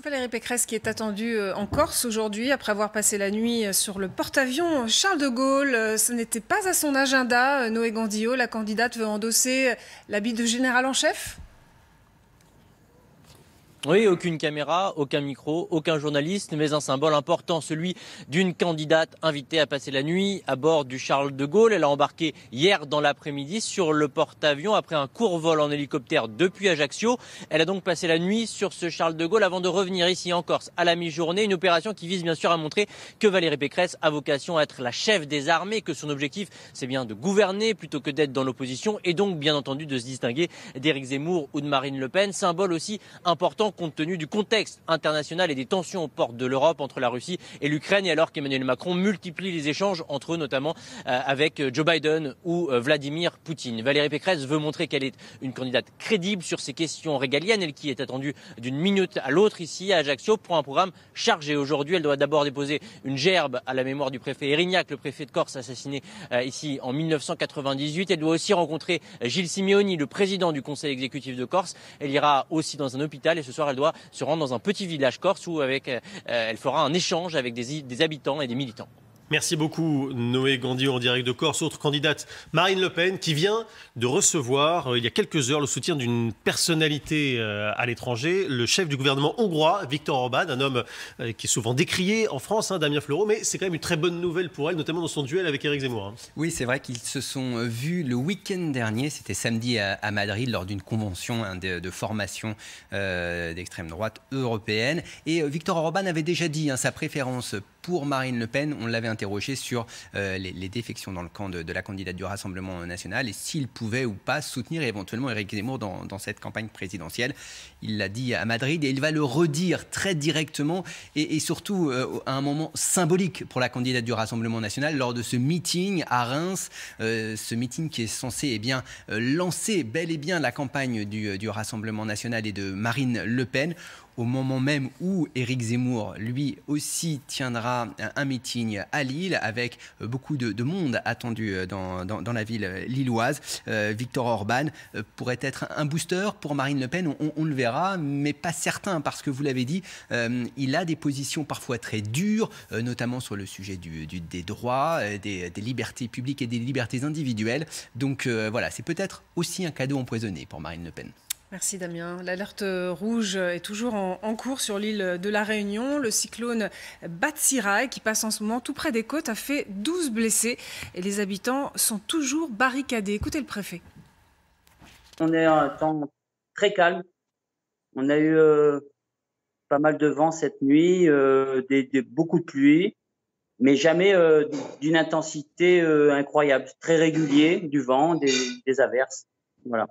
Valérie Pécresse qui est attendue en Corse aujourd'hui après avoir passé la nuit sur le porte-avions Charles de Gaulle. Ce n'était pas à son agenda. Noé Gandillot, la candidate, veut endosser l'habit de général en chef. Oui, aucune caméra, aucun micro, aucun journaliste, mais un symbole important, celui d'une candidate invitée à passer la nuit à bord du Charles de Gaulle. Elle a embarqué hier dans l'après-midi sur le porte-avions après un court vol en hélicoptère depuis Ajaccio. Elle a donc passé la nuit sur ce Charles de Gaulle avant de revenir ici en Corse à la mi-journée. Une opération qui vise bien sûr à montrer que Valérie Pécresse a vocation à être la chef des armées, que son objectif c'est bien de gouverner plutôt que d'être dans l'opposition et donc bien entendu de se distinguer d'Éric Zemmour ou de Marine Le Pen. Symbole aussi important compte tenu du contexte international et des tensions aux portes de l'Europe entre la Russie et l'Ukraine, et alors qu'Emmanuel Macron multiplie les échanges entre eux, notamment avec Joe Biden ou Vladimir Poutine. Valérie Pécresse veut montrer qu'elle est une candidate crédible sur ces questions régaliennes, elle qui est attendue d'une minute à l'autre ici à Ajaccio pour un programme chargé. Aujourd'hui, elle doit d'abord déposer une gerbe à la mémoire du préfet Erignac, le préfet de Corse assassiné ici en 1998. Elle doit aussi rencontrer Gilles Simeoni, le président du conseil exécutif de Corse. Elle ira aussi dans un hôpital et ce soir elle doit se rendre dans un petit village corse où elle fera un échange avec des habitants et des militants. Merci beaucoup Noé Gandillot en direct de Corse. Autre candidate, Marine Le Pen, qui vient de recevoir il y a quelques heures le soutien d'une personnalité à l'étranger, le chef du gouvernement hongrois, Viktor Orban, un homme qui est souvent décrié en France, Damien Fleureau, mais c'est quand même une très bonne nouvelle pour elle, notamment dans son duel avec Éric Zemmour. Oui, c'est vrai qu'ils se sont vus le week-end dernier, c'était samedi à Madrid, lors d'une convention de formation d'extrême droite européenne. Et Viktor Orban avait déjà dit sa préférence pour Marine Le Pen. On l'avait interrogé sur les défections dans le camp de la candidate du Rassemblement national et s'il pouvait ou pas soutenir éventuellement Éric Zemmour dans cette campagne présidentielle. Il l'a dit à Madrid et il va le redire très directement et surtout à un moment symbolique pour la candidate du Rassemblement national lors de ce meeting à Reims. Ce meeting qui est censé lancer bel et bien la campagne du Rassemblement national et de Marine Le Pen, au moment même où Éric Zemmour, lui aussi, tiendra un meeting à Lille avec beaucoup de monde attendu dans la ville lilloise. Viktor Orban pourrait être un booster pour Marine Le Pen, on le verra, mais pas certain, parce que vous l'avez dit, il a des positions parfois très dures, notamment sur le sujet des droits, des libertés publiques et des libertés individuelles. Donc voilà, c'est peut-être aussi un cadeau empoisonné pour Marine Le Pen. Merci Damien. L'alerte rouge est toujours en cours sur l'île de la Réunion. Le cyclone Batsirai, qui passe en ce moment tout près des côtes, a fait 12 blessés et les habitants sont toujours barricadés. Écoutez le préfet. On est un temps très calme. On a eu pas mal de vent cette nuit, beaucoup de pluie, mais jamais d'une intensité incroyable. Très régulier, du vent, des averses. Voilà.